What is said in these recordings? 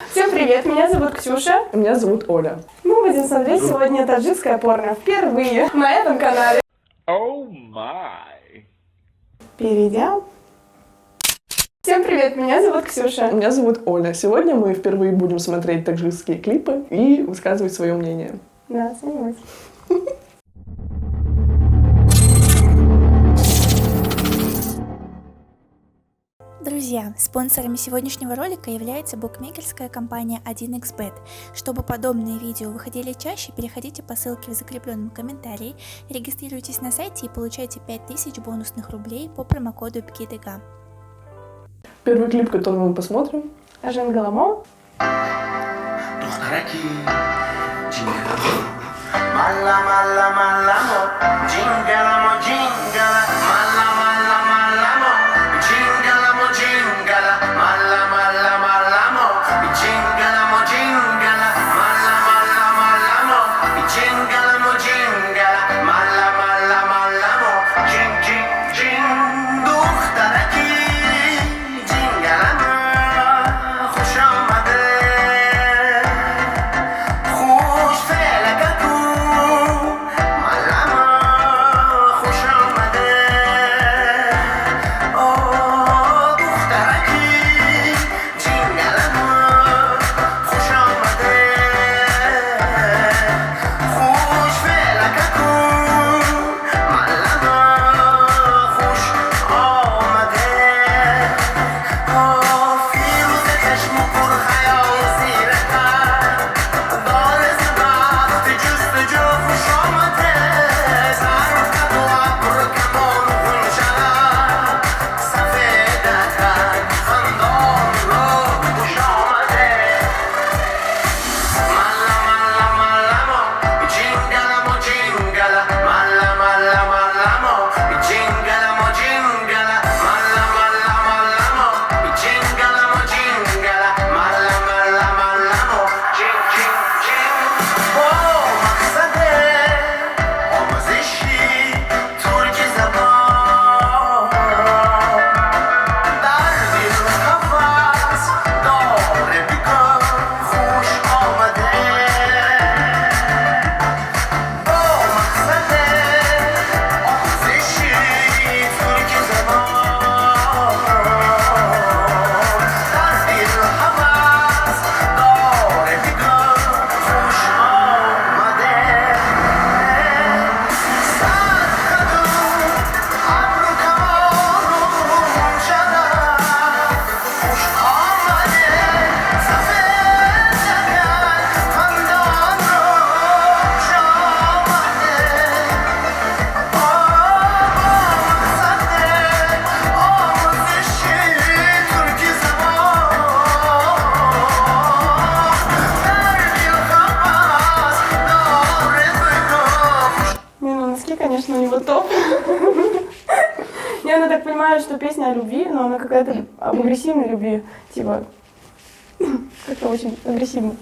Всем привет, меня зовут Ксюша. Меня зовут Оля. Мы будем смотреть сегодня таджикское порно впервые на этом канале. Oh my. Перейдем. Всем привет, меня зовут Ксюша. Меня зовут Оля. Сегодня мы впервые будем смотреть таджикские клипы и высказывать свое мнение. Да, снимать. Друзья, спонсорами сегодняшнего ролика является букмекерская компания 1xbet. Чтобы подобные видео выходили чаще, переходите по ссылке в закрепленном комментарии, регистрируйтесь на сайте и получайте 5000 бонусных рублей по промокоду БКИДГА. Первый клип, который мы посмотрим. Ажен Галамо. Конечно, у него топ. Я так понимаю, что песня о любви, но она какая-то об агрессивной любви. Типа, как-то очень агрессивно.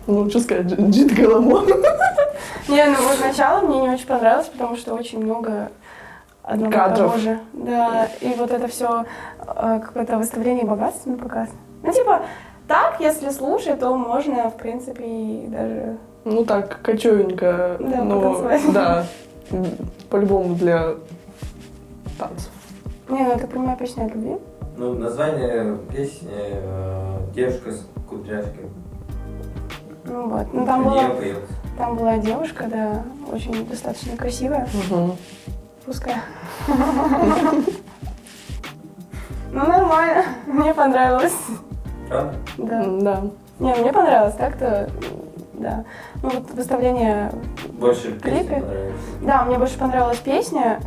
Ну, что сказать, Джит Галамо. Не, ну вот начало мне не очень понравилось, потому что очень много одного кадров. Того же. Да, и вот это все какое-то выставление богатства на показ. Ну, типа, так, если слушать, то можно, в принципе, и даже... Ну так, кочевенько. Да, но, потанцевать. да, по-любому для танцев. Не, ну я так понимаю, песня о любви. Ну, название песни «Девушка с кудряшками». Ну вот, ну там была девушка, да, очень достаточно красивая, Угу. пускай. Ну нормально, мне понравилось. Правда? Да. Да. Не, мне понравилось, так-то да. Ну вот выставление Больше в песни клипе. понравилось? Да, мне больше понравилась песня,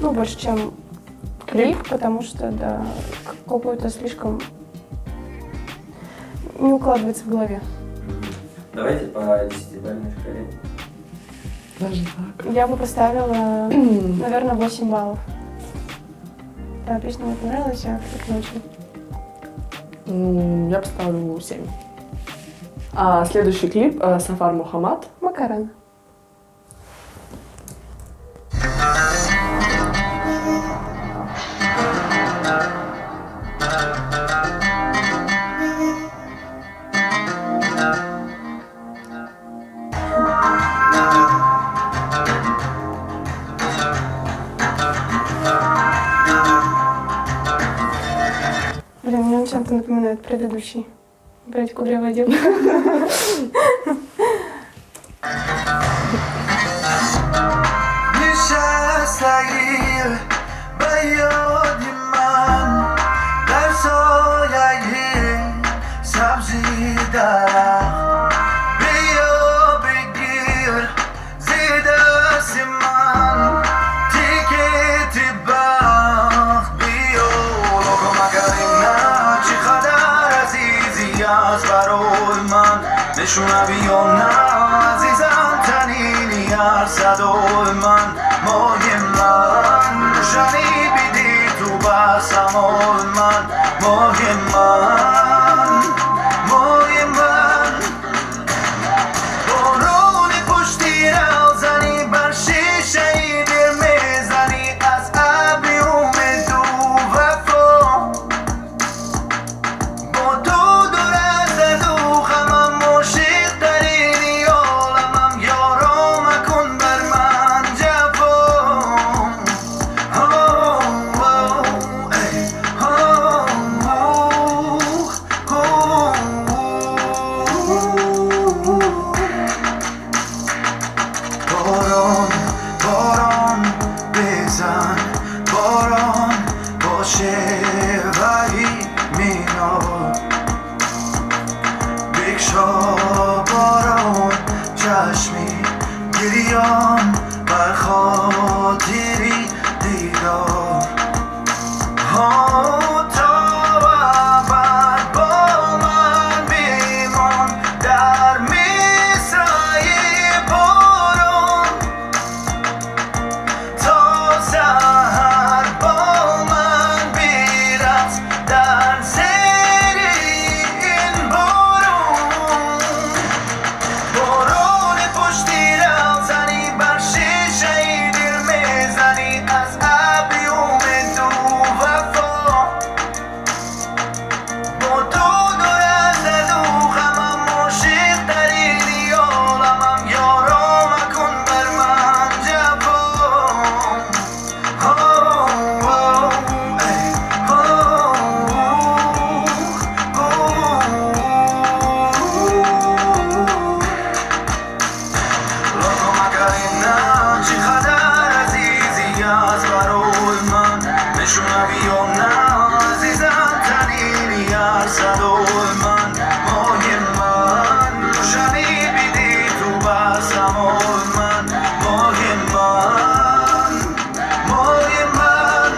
ну, больше, чем клип, потому что, да, какой-то слишком не укладывается в голове. Давайте по 10-бальной шкале. Даже так. Я бы поставила, наверное, 8 баллов. Да, песня мне понравилась, а клип не очень. Я поставлю 7. А следующий клип Сафар Мухаммад. Макарон. Блин, мне он чем-то напоминает предыдущий. Блять, кудрявая девушка. نشونم یا نه عزیزم تنینی هر صدای من مای من روشنی بیدی تو بر سمای من مای من مای من بارونی پشتی رو زنی بر شیشه دل میزنی از ابری اومد و وفا با تو دور از دو خمم مشیق دارینی عالمم یارا مکن بر من جفا باران باران بزن باران باشه ولی مینار بکشا باران چشمی گریان بر خاطری دیدار تا ابد با من بیمان در مصرع باران تا سحر با من بیرقص در زیر این بارون بارون پشتی رو زنی بر شیشه دل میزنی از ابری اومد و وفا با تو دور از دو غمم مشیق دریدی عالمم یارا مکن بر من جفا لطفا مکرینم چی خدر عزیزی از برای من نشونم یا نه عزیزم تنینی هر صدای من مای من روشنی بیدی تو بر سمای من مای من مای من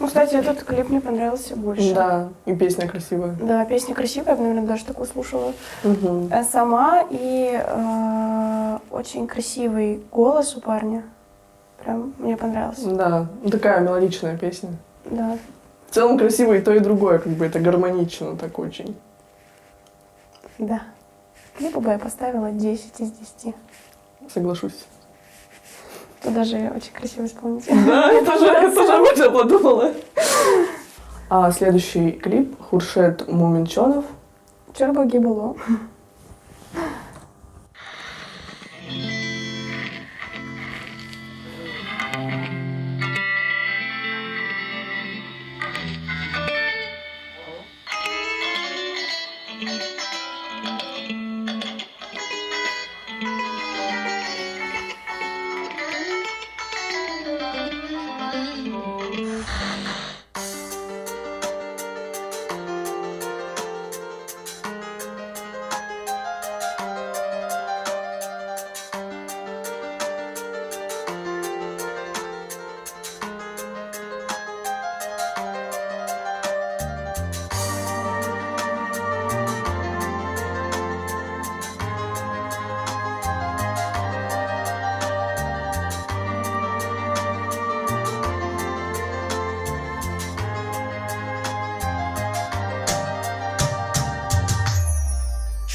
Ну, кстати, этот клип мне понравился больше. Да, и песня красивая. Да, песня красивая, я бы, наверное, даже такую слушала Мгм. сама. И очень красивый голос у парня. Прям мне понравился. Да, такая мелодичная песня. Да. В целом красиво и то, и другое, как бы это гармонично так очень. Да. Клипу бы я поставила 10 из 10. Соглашусь. Тут даже очень красиво исполнитель. Да, я тоже об этом подумала. А следующий клип Хуршед Муминчонов. Чорба Гибуло.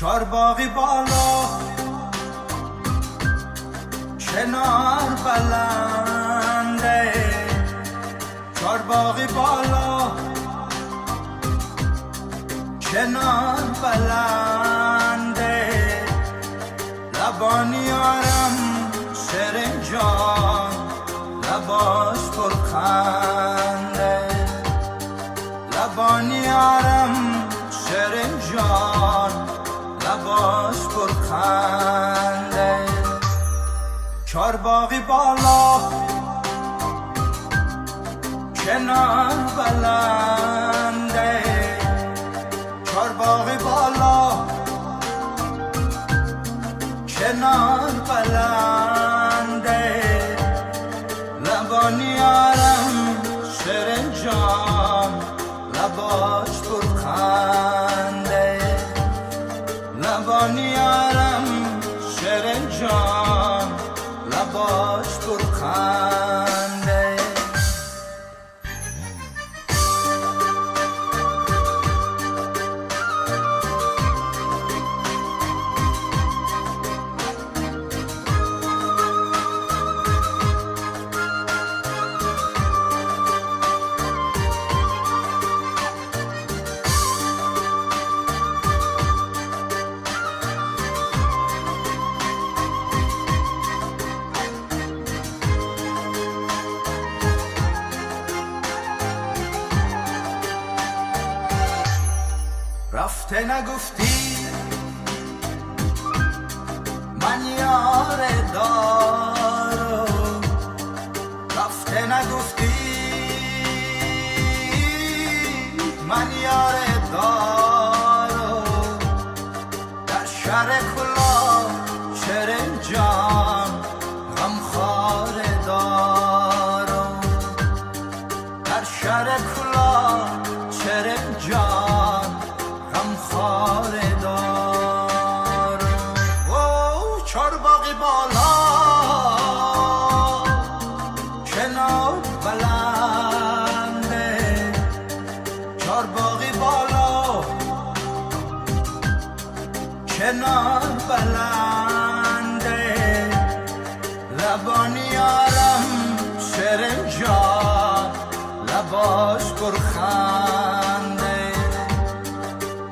چارباغی بالا کنار بلنده چارباغی بالا کنار بلنده لبانی آرم شیرین جان لباش پرخنده لبانی آرم شیرین جان لباش پرخنده چارباغی بالا کنار بلنده چارباغی بالا کنار بلنده لبانی آرم شیرین جان لباش پرخنده لبانی آرم شیرین جان لباش پرخنده رفته نگفتی من یار دارم رفته نگفتی من یار دارم در شهر کلا شیرین جان غمخوار دارم در شهر کلا شیرین جان غمخوار دارم او چارباغی بالا کنار بلنده چارباغی بالا کنار بلنده لبانی آرم شیرین جان لباش پرخنده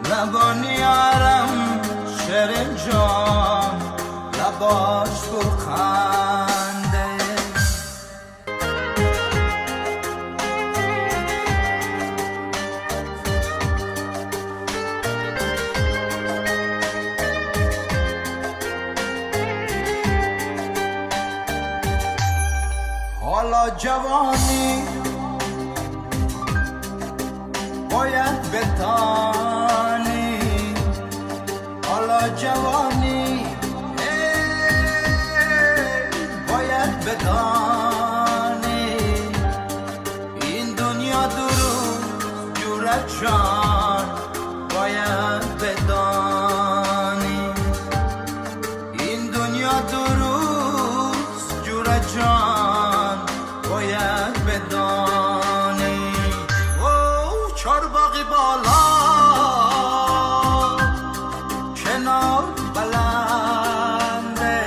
لبانی آرم شیرین جان لباش پرخنده حالا جوانی باید بتانی حالا جوانی باید بدانی این دنیا درو جورت جان باید بدانی این دنیا دروست جورت جان باید بدانی او چارباغی بالا کنار بلنده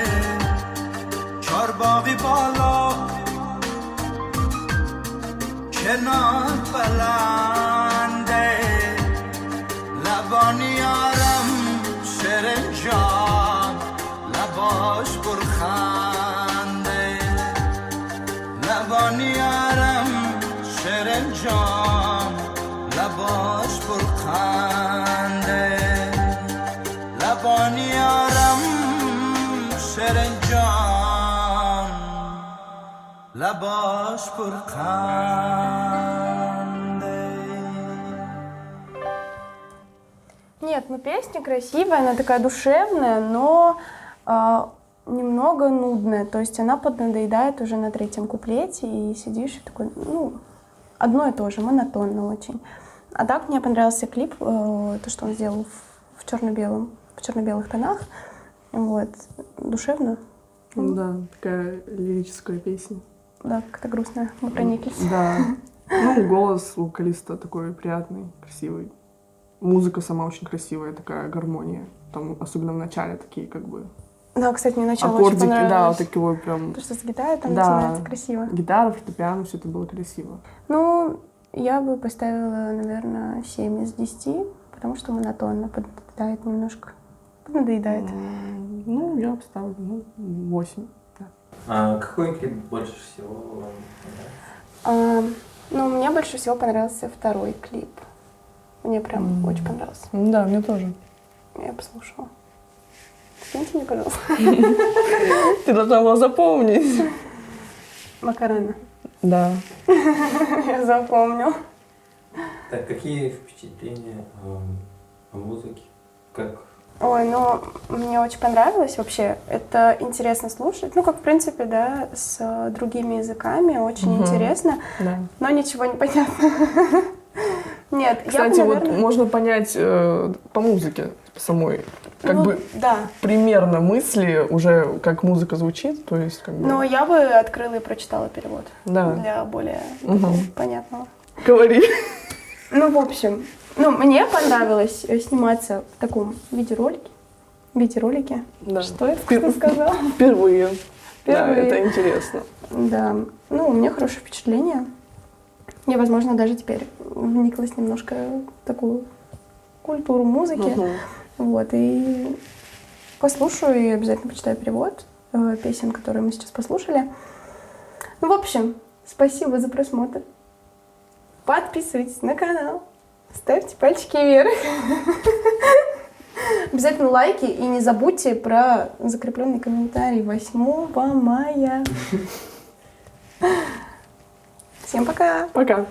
چارباغی بالا کنار بلنده لبانی آرم شیرین جان لباش پرخنده لبانی آرم شیرین جان لباش پرخنده لبانی آرم شیرین جان لباش پرخنده. Нет, ну песня красивая, она такая душевная, но немного нудная. То есть она поднадоедает уже на третьем куплете, и сидишь и такой, ну, одно и то же, монотонно очень. А так мне понравился клип, то, что он сделал в черно-белых тонах. Вот, душевно. Да, такая лирическая песня. Да, как-то грустная, мы прониклись. Да. Ну, голос у вокалиста такой приятный, красивый. Музыка сама очень красивая, такая гармония. Там, особенно в начале, такие как бы Да, кстати, мне начало очень аккордики, да, понравилось. вот такие вот прям... Потому что с гитарой там Да. начинается красиво. Гитара, фортепиано, все это было красиво. Ну, я бы поставила, наверное, 7 из 10, потому что монотонно, поднадоедает немножко. Поднадоедает. Ну, я поставлю 8. Да. А какой клип больше всего вам понравился? Ну, мне больше всего понравился второй клип. Мне прям очень понравился. Да, мне тоже. Я послушала. Скиньте мне, пожалуйста. Ты должна была запомнить. Макарена. Да. Я запомню. Так, какие впечатления о музыке? Как? Ой, ну, мне очень понравилось вообще. Это интересно слушать. Ну, как, в принципе, да, с другими языками очень интересно, Да. но ничего не понятно. Нет, Кстати, я бы, вот наверное... можно понять по музыке самой, как ну, бы да. примерно мысли уже, как музыка звучит, то есть как бы... Но я бы открыла и прочитала перевод Да. для более такого понятного. Говори. Ну, в общем, ну, мне понравилось сниматься в таком видеоролике. Да. Что я только что сказала? Впервые. Да, Впервые. это интересно. Да, ну, у меня хорошее впечатление. Я, возможно, даже теперь вниклась немножко в такую культуру музыки. Вот, и послушаю и обязательно почитаю перевод песен, которые мы сейчас послушали. Ну, в общем, спасибо за просмотр. Подписывайтесь на канал, ставьте пальчики вверх. Обязательно лайки и не забудьте про закрепленный комментарий 8 мая. Всем пока! Пока.